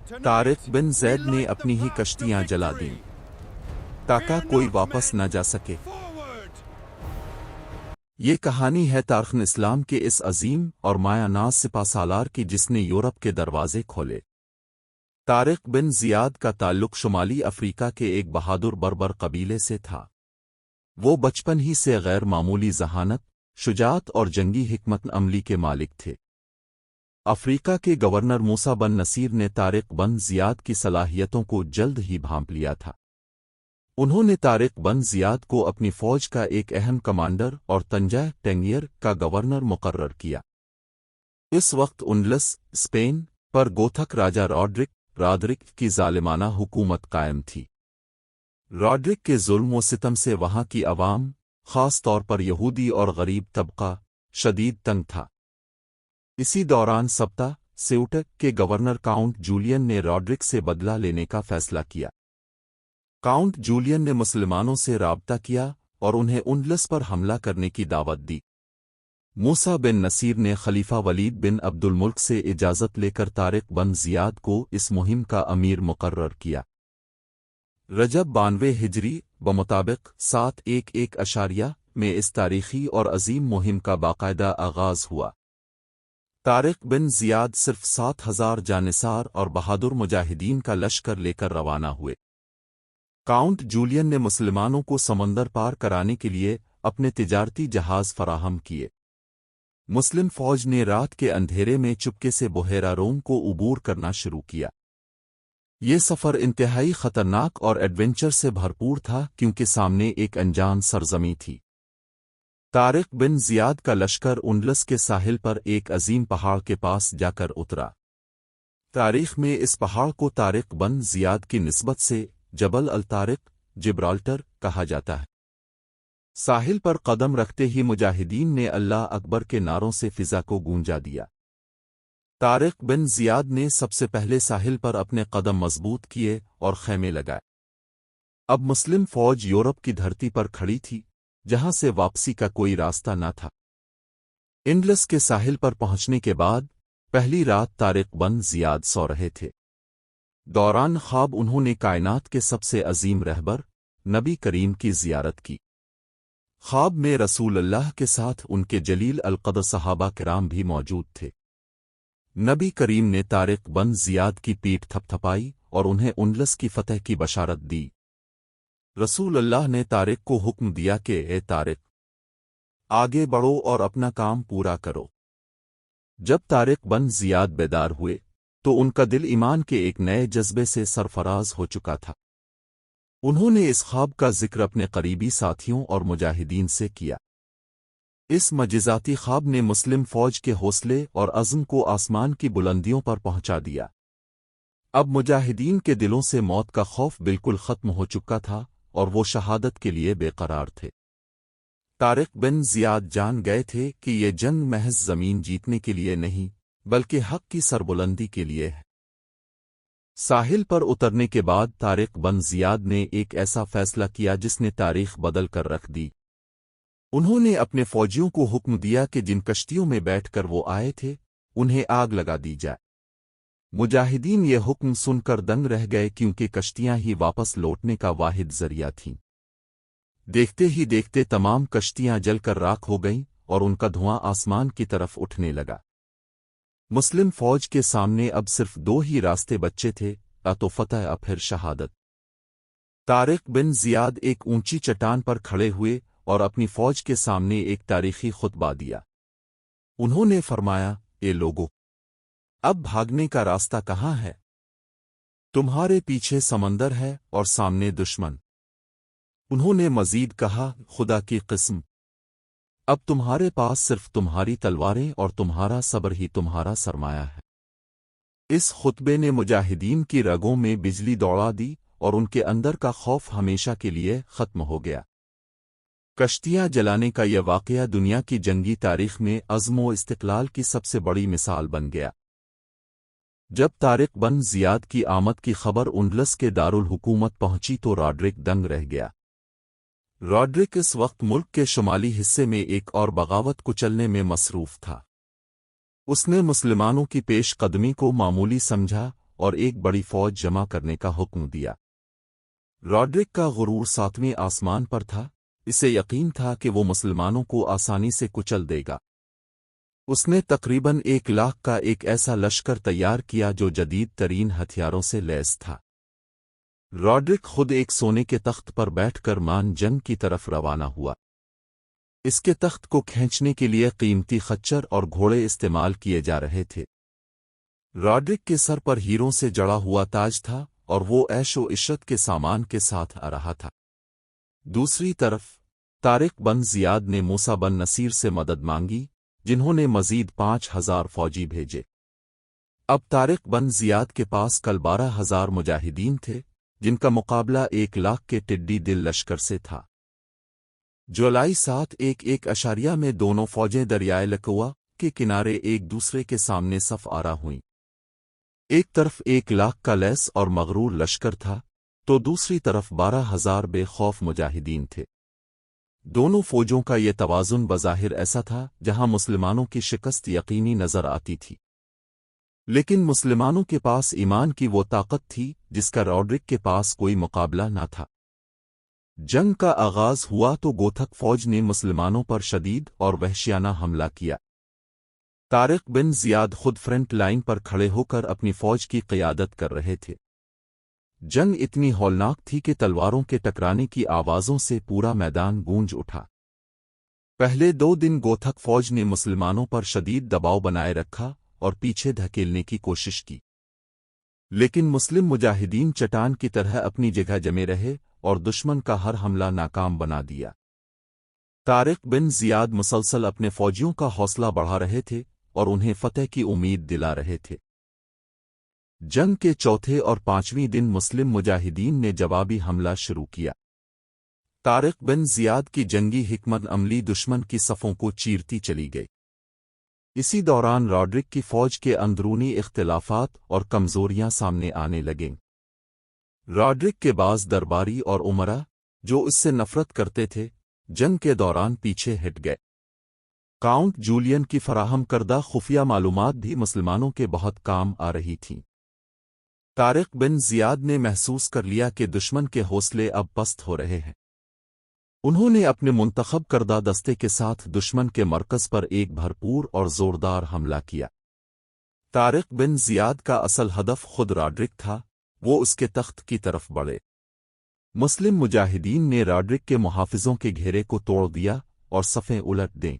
طارق بن زید نے اپنی ہی کشتیاں جلا دیں تاکہ کوئی واپس نہ جا سکے۔ یہ کہانی ہے تاریخ اسلام کے اس عظیم اور مایہ ناز سپہ سالار کی جس نے یورپ کے دروازے کھولے۔ طارق بن زیاد کا تعلق شمالی افریقہ کے ایک بہادر بربر قبیلے سے تھا۔ وہ بچپن ہی سے غیر معمولی ذہانت، شجاعت اور جنگی حکمت عملی کے مالک تھے۔ افریقہ کے گورنر موسیٰ بن نصیر نے طارق بن زیاد کی صلاحیتوں کو جلد ہی بھانپ لیا تھا۔ انہوں نے طارق بن زیاد کو اپنی فوج کا ایک اہم کمانڈر اور طنجہ ٹینگیر کا گورنر مقرر کیا۔ اس وقت اندلس، اسپین پر گوتھک راجہ رادرک کی ظالمانہ حکومت قائم تھی۔ رادرک کے ظلم و ستم سے وہاں کی عوام، خاص طور پر یہودی اور غریب طبقہ، شدید تنگ تھا۔ اسی دوران سبتا سیوٹک کے گورنر کاؤنٹ جولین نے رادرک سے بدلہ لینے کا فیصلہ کیا۔ کاؤنٹ جولین نے مسلمانوں سے رابطہ کیا اور انہیں اندلس پر حملہ کرنے کی دعوت دی۔ موسیٰ بن نصیر نے خلیفہ ولید بن عبد الملک سے اجازت لے کر طارق بن زیاد کو اس مہم کا امیر مقرر کیا۔ رجب 92 ہجری بمطابق 711 میں اس تاریخی اور عظیم مہم کا باقاعدہ آغاز ہوا۔ طارق بن زیاد صرف 7000 جانصار اور بہادر مجاہدین کا لشکر لے کر روانہ ہوئے۔ کاؤنٹ جولین نے مسلمانوں کو سمندر پار کرانے کے لیے اپنے تجارتی جہاز فراہم کیے۔ مسلم فوج نے رات کے اندھیرے میں چپکے سے بحیرہ روم کو عبور کرنا شروع کیا۔ یہ سفر انتہائی خطرناک اور ایڈونچر سے بھرپور تھا کیونکہ سامنے ایک انجان سرزمین تھی۔ طارق بن زیاد کا لشکر اندلس کے ساحل پر ایک عظیم پہاڑ کے پاس جا کر اترا۔ تاریخ میں اس پہاڑ کو طارق بن زیاد کی نسبت سے جبل الطارق، جبرالٹر کہا جاتا ہے۔ ساحل پر قدم رکھتے ہی مجاہدین نے اللہ اکبر کے نعروں سے فضا کو گونجا دیا۔ طارق بن زیاد نے سب سے پہلے ساحل پر اپنے قدم مضبوط کیے اور خیمے لگائے۔ اب مسلم فوج یورپ کی دھرتی پر کھڑی تھی، جہاں سے واپسی کا کوئی راستہ نہ تھا۔ اندلس کے ساحل پر پہنچنے کے بعد پہلی رات طارق بن زیاد سو رہے تھے۔ دوران خواب انہوں نے کائنات کے سب سے عظیم رہبر نبی کریم کی زیارت کی۔ خواب میں رسول اللہ کے ساتھ ان کے جلیل القدر صحابہ کرام بھی موجود تھے۔ نبی کریم نے طارق بن زیاد کی پیٹھ تھپتھپائی اور انہیں اندلس کی فتح کی بشارت دی۔ رسول اللہ نے طارق کو حکم دیا کہ اے طارق، آگے بڑھو اور اپنا کام پورا کرو۔ جب طارق بن زیاد بیدار ہوئے تو ان کا دل ایمان کے ایک نئے جذبے سے سرفراز ہو چکا تھا۔ انہوں نے اس خواب کا ذکر اپنے قریبی ساتھیوں اور مجاہدین سے کیا۔ اس معجزاتی خواب نے مسلم فوج کے حوصلے اور عزم کو آسمان کی بلندیوں پر پہنچا دیا۔ اب مجاہدین کے دلوں سے موت کا خوف بالکل ختم ہو چکا تھا اور وہ شہادت کے لیے بے قرار تھے۔ طارق بن زیاد جان گئے تھے کہ یہ جنگ محض زمین جیتنے کے لیے نہیں بلکہ حق کی سربلندی کے لیے ہے۔ ساحل پر اترنے کے بعد طارق بن زیاد نے ایک ایسا فیصلہ کیا جس نے تاریخ بدل کر رکھ دی۔ انہوں نے اپنے فوجیوں کو حکم دیا کہ جن کشتیوں میں بیٹھ کر وہ آئے تھے انہیں آگ لگا دی جائے۔ مجاہدین یہ حکم سن کر دنگ رہ گئے کیونکہ کشتیاں ہی واپس لوٹنے کا واحد ذریعہ تھیں۔ دیکھتے ہی دیکھتے تمام کشتیاں جل کر راکھ ہو گئیں اور ان کا دھواں آسمان کی طرف اٹھنے لگا۔ مسلم فوج کے سامنے اب صرف دو ہی راستے بچے تھے، یا تو فتح یا پھر شہادت۔ طارق بن زیاد ایک اونچی چٹان پر کھڑے ہوئے اور اپنی فوج کے سامنے ایک تاریخی خطبہ دیا۔ انہوں نے فرمایا، اے لوگو، اب بھاگنے کا راستہ کہاں ہے؟ تمہارے پیچھے سمندر ہے اور سامنے دشمن۔ انہوں نے مزید کہا، خدا کی قسم، اب تمہارے پاس صرف تمہاری تلواریں اور تمہارا صبر ہی تمہارا سرمایہ ہے۔ اس خطبے نے مجاہدین کی رگوں میں بجلی دوڑا دی اور ان کے اندر کا خوف ہمیشہ کے لیے ختم ہو گیا۔ کشتیاں جلانے کا یہ واقعہ دنیا کی جنگی تاریخ میں عزم و استقلال کی سب سے بڑی مثال بن گیا۔ جب طارق بن زیاد کی آمد کی خبر اندلس کے دارالحکومت پہنچی تو رادرک دنگ رہ گیا۔ رادرک اس وقت ملک کے شمالی حصے میں ایک اور بغاوت کچلنے میں مصروف تھا۔ اس نے مسلمانوں کی پیش قدمی کو معمولی سمجھا اور ایک بڑی فوج جمع کرنے کا حکم دیا۔ راڈرک کا غرور 7ویں آسمان پر تھا، اسے یقین تھا کہ وہ مسلمانوں کو آسانی سے کچل دے گا۔ اس نے تقریباً 1,00,000 کا ایک ایسا لشکر تیار کیا جو جدید ترین ہتھیاروں سے لیس تھا۔ راڈرک خود ایک سونے کے تخت پر بیٹھ کر مان جنگ کی طرف روانہ ہوا۔ اس کے تخت کو کھینچنے کے لیے قیمتی خچر اور گھوڑے استعمال کیے جا رہے تھے۔ راڈرک کے سر پر ہیروں سے جڑا ہوا تاج تھا اور وہ عیش و عشرت کے سامان کے ساتھ آ رہا تھا۔ دوسری طرف طارق بن زیاد نے موسیٰ بن نصیر سے مدد مانگی، جنہوں نے مزید 5,000 فوجی بھیجے۔ اب طارق بن زیاد کے پاس کل 12,000 مجاہدین تھے، جن کا مقابلہ 1,00,000 کے ٹڈی دل لشکر سے تھا۔ جولائی 7 میں دونوں فوجیں دریائے لکوا کے کنارے ایک دوسرے کے سامنے صف آرا ہوئیں۔ ایک طرف 1,00,000 کا لیس اور مغرور لشکر تھا، تو دوسری طرف 12,000 بے خوف مجاہدین تھے۔ دونوں فوجوں کا یہ توازن بظاہر ایسا تھا جہاں مسلمانوں کی شکست یقینی نظر آتی تھی، لیکن مسلمانوں کے پاس ایمان کی وہ طاقت تھی جس کا راڈرک کے پاس کوئی مقابلہ نہ تھا۔ جنگ کا آغاز ہوا تو گوتھک فوج نے مسلمانوں پر شدید اور وحشیانہ حملہ کیا۔ طارق بن زیاد خود فرنٹ لائن پر کھڑے ہو کر اپنی فوج کی قیادت کر رہے تھے۔ جنگ اتنی ہولناک تھی کہ تلواروں کے ٹکرانے کی آوازوں سے پورا میدان گونج اٹھا۔ پہلے 2 دن گوتھک فوج نے مسلمانوں پر شدید دباؤ بنائے رکھا اور پیچھے دھکیلنے کی کوشش کی، لیکن مسلم مجاہدین چٹان کی طرح اپنی جگہ جمے رہے اور دشمن کا ہر حملہ ناکام بنا دیا۔ طارق بن زیاد مسلسل اپنے فوجیوں کا حوصلہ بڑھا رہے تھے اور انہیں فتح کی امید دلا رہے تھے۔ جنگ کے چوتھے اور 5ویں دن مسلم مجاہدین نے جوابی حملہ شروع کیا۔ طارق بن زیاد کی جنگی حکمت عملی دشمن کی صفوں کو چیرتی چلی گئی۔ اسی دوران راڈرک کی فوج کے اندرونی اختلافات اور کمزوریاں سامنے آنے لگیں۔ راڈرک کے بعض درباری اور امراء، جو اس سے نفرت کرتے تھے، جنگ کے دوران پیچھے ہٹ گئے۔ کاؤنٹ جولین کی فراہم کردہ خفیہ معلومات بھی مسلمانوں کے بہت کام آ رہی تھیں۔ طارق بن زیاد نے محسوس کر لیا کہ دشمن کے حوصلے اب پست ہو رہے ہیں۔ انہوں نے اپنے منتخب کردہ دستے کے ساتھ دشمن کے مرکز پر ایک بھرپور اور زوردار حملہ کیا۔ طارق بن زیاد کا اصل ہدف خود راڈرک تھا، وہ اس کے تخت کی طرف بڑھے۔ مسلم مجاہدین نے راڈرک کے محافظوں کے گھیرے کو توڑ دیا اور صفیں الٹ دیں۔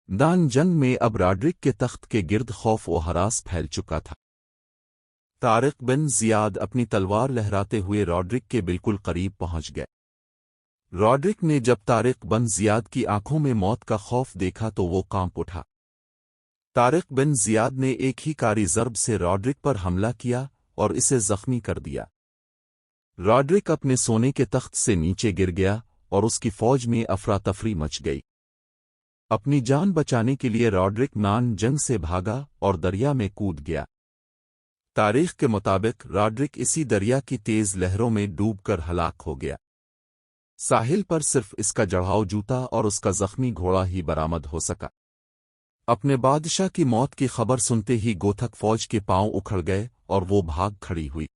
دان جنگ میں اب راڈرک کے تخت کے گرد خوف و ہراس پھیل چکا تھا۔ طارق بن زیاد اپنی تلوار لہراتے ہوئے راڈرک کے بالکل قریب پہنچ گئے۔ راڈرک نے جب طارق بن زیاد کی آنکھوں میں موت کا خوف دیکھا تو وہ کانپ اٹھا۔ طارق بن زیاد نے ایک ہی کاری ضرب سے راڈرک پر حملہ کیا اور اسے زخمی کر دیا۔ راڈرک اپنے سونے کے تخت سے نیچے گر گیا اور اس کی فوج میں افراتفری مچ گئی۔ اپنی جان بچانے کے لیے راڈرک نان جنگ سے بھاگا اور دریا میں کود گیا۔ تاریخ کے مطابق راڈرک اسی دریا کی تیز لہروں میں ڈوب کر ہلاک ہو گیا۔ ساحل پر صرف اس کا جڑھاؤ جوتا اور اس کا زخمی گھوڑا ہی برآمد ہو سکا۔ اپنے بادشاہ کی موت کی خبر سنتے ہی گوتھک فوج کے پاؤں اکھڑ گئے اور وہ بھاگ کھڑی ہوئی۔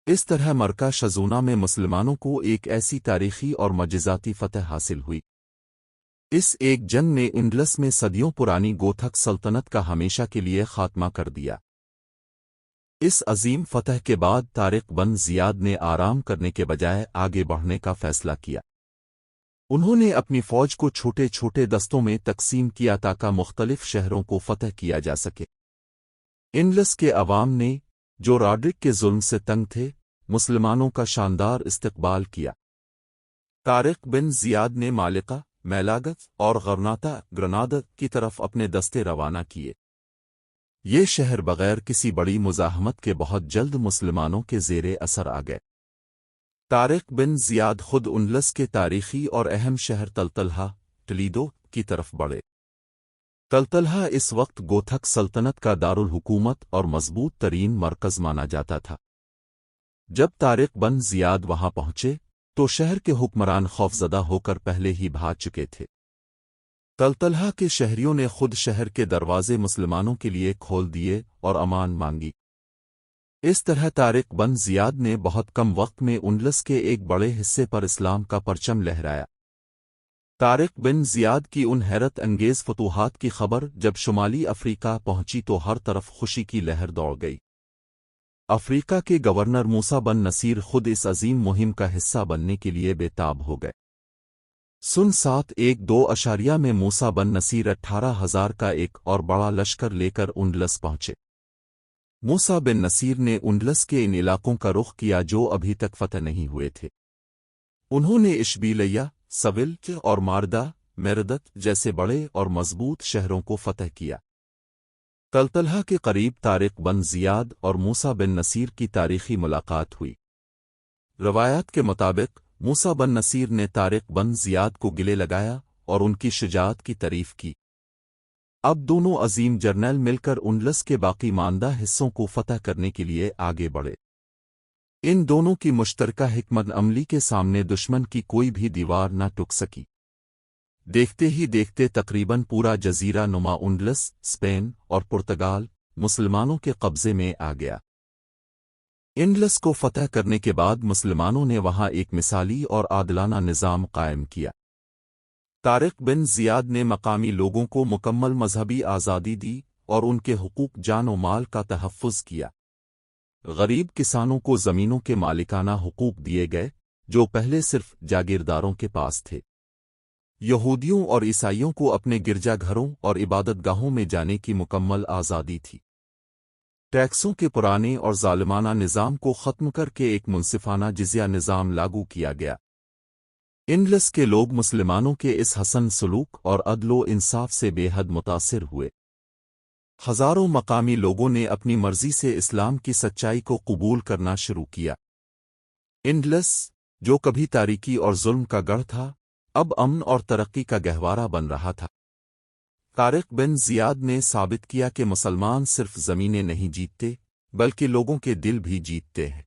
اس طرح مرکہ شزونہ میں مسلمانوں کو ایک ایسی تاریخی اور معجزاتی فتح حاصل ہوئی۔ اس ایک جنگ نے انڈلس میں صدیوں پرانی گوتھک سلطنت کا ہمیشہ کے لیے خاتمہ کر دیا۔ اس عظیم فتح کے بعد طارق بن زیاد نے آرام کرنے کے بجائے آگے بڑھنے کا فیصلہ کیا۔ انہوں نے اپنی فوج کو چھوٹے چھوٹے دستوں میں تقسیم کیا تاکہ مختلف شہروں کو فتح کیا جا سکے۔ انڈلس کے عوام نے، جو راڈرک کے ظلم سے تنگ تھے، مسلمانوں کا شاندار استقبال کیا۔ طارق بن زیاد نے مالقہ، میلاگت اور غرناطہ گرنادا کی طرف اپنے دستے روانہ کیے۔ یہ شہر بغیر کسی بڑی مزاحمت کے بہت جلد مسلمانوں کے زیر اثر آ گئے۔ طارق بن زیاد خود انڈلس کے تاریخی اور اہم شہر تلتلہ ٹلیڈو کی طرف بڑھے۔ تلتلہ اس وقت گوتھک سلطنت کا دارالحکومت اور مضبوط ترین مرکز مانا جاتا تھا۔ جب طارق بن زیاد وہاں پہنچے تو شہر کے حکمران خوفزدہ ہو کر پہلے ہی بھاگ چکے تھے۔ تلتلہ کے شہریوں نے خود شہر کے دروازے مسلمانوں کے لیے کھول دیے اور امان مانگی۔ اس طرح طارق بن زیاد نے بہت کم وقت میں اندلس کے ایک بڑے حصے پر اسلام کا پرچم لہرایا۔ طارق بن زیاد کی ان حیرت انگیز فتوحات کی خبر جب شمالی افریقہ پہنچی تو ہر طرف خوشی کی لہر دوڑ گئی۔ افریقہ کے گورنر موسیٰ بن نصیر خود اس عظیم مہم کا حصہ بننے کے لیے بے تاب ہو گئے۔ سن 712 میں موسیٰ بن نصیر 18,000 کا ایک اور بڑا لشکر لے کر اندلس پہنچے۔ موسیٰ بن نصیر نے اندلس کے ان علاقوں کا رخ کیا جو ابھی تک فتح نہیں ہوئے تھے۔ انہوں نے اشبیلیہ، سویل اور ماردہ میردت جیسے بڑے اور مضبوط شہروں کو فتح کیا۔ تلتلہ کے قریب طارق بن زیاد اور موسیٰ بن نصیر کی تاریخی ملاقات ہوئی۔ روایات کے مطابق موسیٰ بن نصیر نے طارق بن زیاد کو گلے لگایا اور ان کی شجاعت کی تعریف کی۔ اب دونوں عظیم جرنیل مل کر اندلس کے باقی ماندہ حصوں کو فتح کرنے کے لیے آگے بڑھے۔ ان دونوں کی مشترکہ حکمت عملی کے سامنے دشمن کی کوئی بھی دیوار نہ ٹک سکی۔ دیکھتے ہی دیکھتے تقریباً پورا جزیرہ نما اندلس، اسپین اور پرتگال مسلمانوں کے قبضے میں آ گیا۔ اندلس کو فتح کرنے کے بعد مسلمانوں نے وہاں ایک مثالی اور عادلانہ نظام قائم کیا۔ طارق بن زیاد نے مقامی لوگوں کو مکمل مذہبی آزادی دی اور ان کے حقوق جان و مال کا تحفظ کیا۔ غریب کسانوں کو زمینوں کے مالکانہ حقوق دیے گئے جو پہلے صرف جاگیرداروں کے پاس تھے۔ یہودیوں اور عیسائیوں کو اپنے گرجا گھروں اور عبادت گاہوں میں جانے کی مکمل آزادی تھی۔ ٹیکسوں کے پرانے اور ظالمانہ نظام کو ختم کر کے ایک منصفانہ جزیہ نظام لاگو کیا گیا۔ اندلس کے لوگ مسلمانوں کے اس حسن سلوک اور عدل و انصاف سے بے حد متاثر ہوئے۔ ہزاروں مقامی لوگوں نے اپنی مرضی سے اسلام کی سچائی کو قبول کرنا شروع کیا۔ اندلس، جو کبھی تاریکی اور ظلم کا گڑھ تھا، اب امن اور ترقی کا گہوارہ بن رہا تھا۔ طارق بن زیاد نے ثابت کیا کہ مسلمان صرف زمینیں نہیں جیتتے بلکہ لوگوں کے دل بھی جیتتے ہیں۔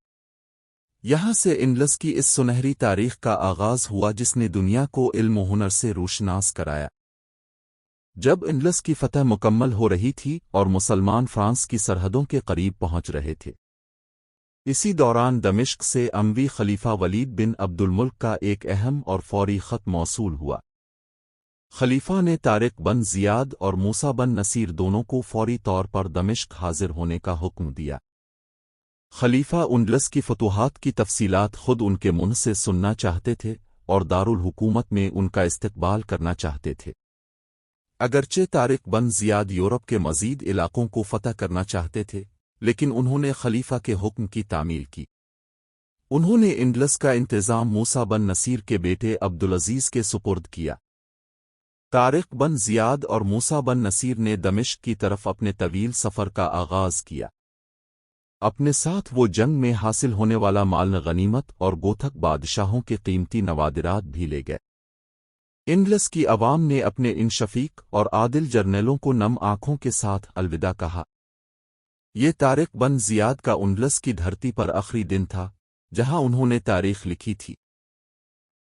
یہاں سے اندلس کی اس سنہری تاریخ کا آغاز ہوا جس نے دنیا کو علم و ہنر سے روشناس کرایا۔ جب اندلس کی فتح مکمل ہو رہی تھی اور مسلمان فرانس کی سرحدوں کے قریب پہنچ رہے تھے، اسی دوران دمشق سے اموی خلیفہ ولید بن عبد الملک کا ایک اہم اور فوری خط موصول ہوا۔ خلیفہ نے طارق بن زیاد اور موسیٰ بن نصیر دونوں کو فوری طور پر دمشق حاضر ہونے کا حکم دیا۔ خلیفہ اندلس کی فتوحات کی تفصیلات خود ان کے منہ سے سننا چاہتے تھے اور دارالحکومت میں ان کا استقبال کرنا چاہتے تھے۔ اگرچہ طارق بن زیاد یورپ کے مزید علاقوں کو فتح کرنا چاہتے تھے، لیکن انہوں نے خلیفہ کے حکم کی تعمیل کی۔ انہوں نے اندلس کا انتظام موسیٰ بن نصیر کے بیٹے عبدالعزیز کے سپرد کیا۔ طارق بن زیاد اور موسیٰ بن نصیر نے دمشق کی طرف اپنے طویل سفر کا آغاز کیا۔ اپنے ساتھ وہ جنگ میں حاصل ہونے والا مال غنیمت اور گوتھک بادشاہوں کے قیمتی نوادرات بھی لے گئے۔ اندلس کی عوام نے اپنے ان شفیق اور عادل جرنیلوں کو نم آنکھوں کے ساتھ الوداع کہا۔ یہ طارق بن زیاد کا اندلس کی دھرتی پر آخری دن تھا جہاں انہوں نے تاریخ لکھی تھی۔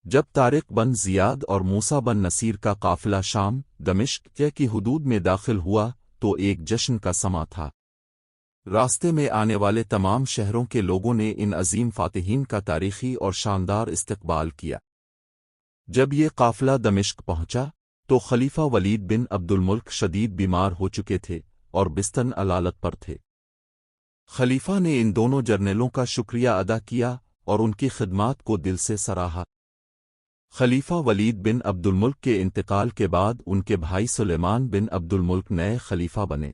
جب طارق بن زیاد اور موسیٰ بن نصیر کا قافلہ شام دمشق کی حدود میں داخل ہوا تو ایک جشن کا سماں تھا۔ راستے میں آنے والے تمام شہروں کے لوگوں نے ان عظیم فاتحین کا تاریخی اور شاندار استقبال کیا۔ جب یہ قافلہ دمشق پہنچا تو خلیفہ ولید بن عبد الملک شدید بیمار ہو چکے تھے اور بستر علالت پر تھے۔ خلیفہ نے ان دونوں جرنیلوں کا شکریہ ادا کیا اور ان کی خدمات کو دل سے سراہا۔ خلیفہ ولید بن عبد الملک کے انتقال کے بعد ان کے بھائی سلیمان بن عبد الملک نئے خلیفہ بنے۔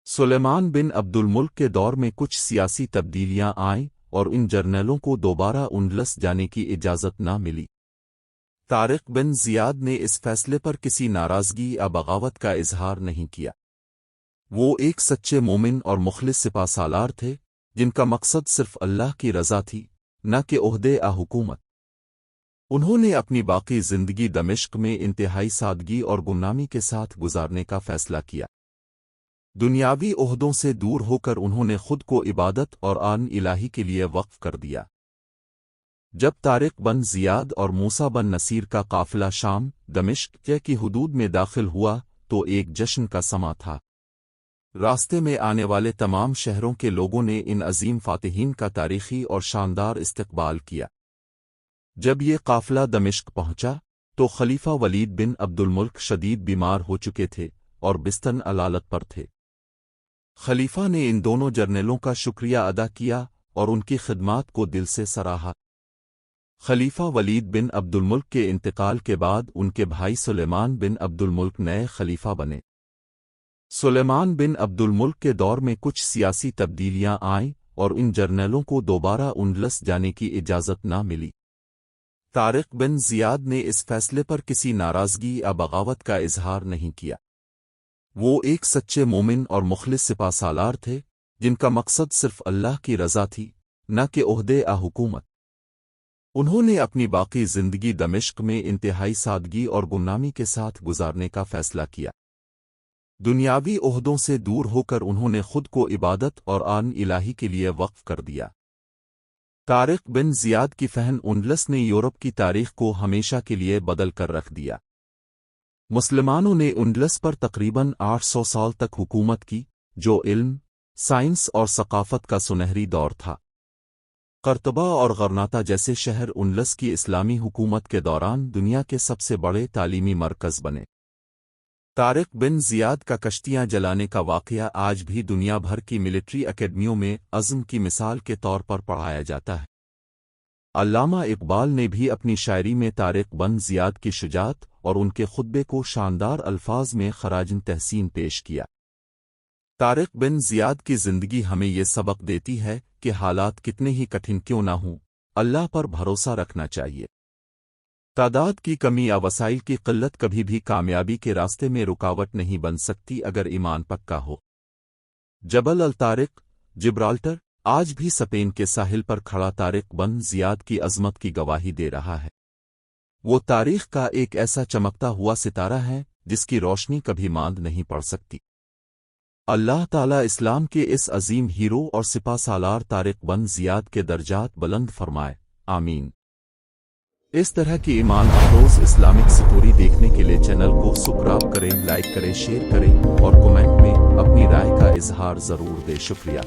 سلیمان بن عبد الملک کے دور میں کچھ سیاسی تبدیلیاں آئیں اور ان جرنیلوں کو دوبارہ اندلس جانے کی اجازت نہ ملی۔ طارق بن زیاد نے اس فیصلے پر کسی ناراضگی یا بغاوت کا اظہار نہیں کیا۔ وہ ایک سچے مومن اور مخلص سپہ سالار تھے جن کا مقصد صرف اللہ کی رضا تھی، نہ کہ عہدے یا حکومت۔ انہوں نے اپنی باقی زندگی دمشق میں انتہائی سادگی اور گمنامی کے ساتھ گزارنے کا فیصلہ کیا۔ دنیاوی عہدوں سے دور ہو کر انہوں نے خود کو عبادت اور آن الہی کے لیے وقف کر دیا۔ جب طارق بن زیاد اور موسیٰ بن نصیر کا قافلہ شام دمشق کی حدود میں داخل ہوا تو ایک جشن کا سماں تھا۔ راستے میں آنے والے تمام شہروں کے لوگوں نے ان عظیم فاتحین کا تاریخی اور شاندار استقبال کیا۔ جب یہ قافلہ دمشق پہنچا تو خلیفہ ولید بن عبد الملک شدید بیمار ہو چکے تھے اور بستر علالت پر تھے۔ خلیفہ نے ان دونوں جرنیلوں کا شکریہ ادا کیا اور ان کی خدمات کو دل سے سراہا۔ خلیفہ ولید بن عبد الملک کے انتقال کے بعد ان کے بھائی سلیمان بن عبد الملک نئے خلیفہ بنے۔ سلیمان بن عبد الملک کے دور میں کچھ سیاسی تبدیلیاں آئیں اور ان جرنیلوں کو دوبارہ اندلس جانے کی اجازت نہ ملی۔ طارق بن زیاد نے اس فیصلے پر کسی ناراضگی یا بغاوت کا اظہار نہیں کیا۔ وہ ایک سچے مومن اور مخلص سپہ سالار تھے جن کا مقصد صرف اللہ کی رضا تھی، نہ کہ عہدے یا حکومت۔ انہوں نے اپنی باقی زندگی دمشق میں انتہائی سادگی اور گمنامی کے ساتھ گزارنے کا فیصلہ کیا۔ دنیاوی عہدوں سے دور ہو کر انہوں نے خود کو عبادت اور آن الہی کے لیے وقف کر دیا۔ طارق بن زیاد کی فہم اندلس نے یورپ کی تاریخ کو ہمیشہ کے لیے بدل کر رکھ دیا۔ مسلمانوں نے اندلس پر تقریباً 800 سال تک حکومت کی، جو علم، سائنس اور ثقافت کا سنہری دور تھا۔ قرطبہ اور غرناطہ جیسے شہر اندلس کی اسلامی حکومت کے دوران دنیا کے سب سے بڑے تعلیمی مرکز بنے۔ طارق بن زیاد کا کشتیاں جلانے کا واقعہ آج بھی دنیا بھر کی ملٹری اکیڈمیوں میں عزم کی مثال کے طور پر پڑھایا جاتا ہے۔ علامہ اقبال نے بھی اپنی شاعری میں طارق بن زیاد کی شجاعت اور ان کے خطبے کو شاندار الفاظ میں خراج تحسین پیش کیا۔ طارق بن زیاد کی زندگی ہمیں یہ سبق دیتی ہے کہ حالات کتنے ہی کٹھن کیوں نہ ہوں، اللہ پر بھروسہ رکھنا چاہیے۔ تعداد کی کمی یا وسائل کی قلت کبھی بھی کامیابی کے راستے میں رکاوٹ نہیں بن سکتی اگر ایمان پکا ہو۔ جبل الطارق، جبرالٹر، آج بھی اسپین کے ساحل پر کھڑا طارق بن زیاد کی عظمت کی گواہی دے رہا ہے۔ وہ تاریخ کا ایک ایسا چمکتا ہوا ستارہ ہے جس کی روشنی کبھی ماند نہیں پڑ سکتی۔ اللہ تعالیٰ اسلام کے اس عظیم ہیرو اور سپہ سالار طارق بن زیاد کے درجات بلند فرمائے، آمین۔ اس طرح کی ایمان افروز اسلامک سٹوری دیکھنے کے لیے چینل کو سبسکرائب کریں، لائک کریں، شیئر کریں اور کمنٹ میں اپنی رائے کا اظہار ضرور دیں۔ شکریہ۔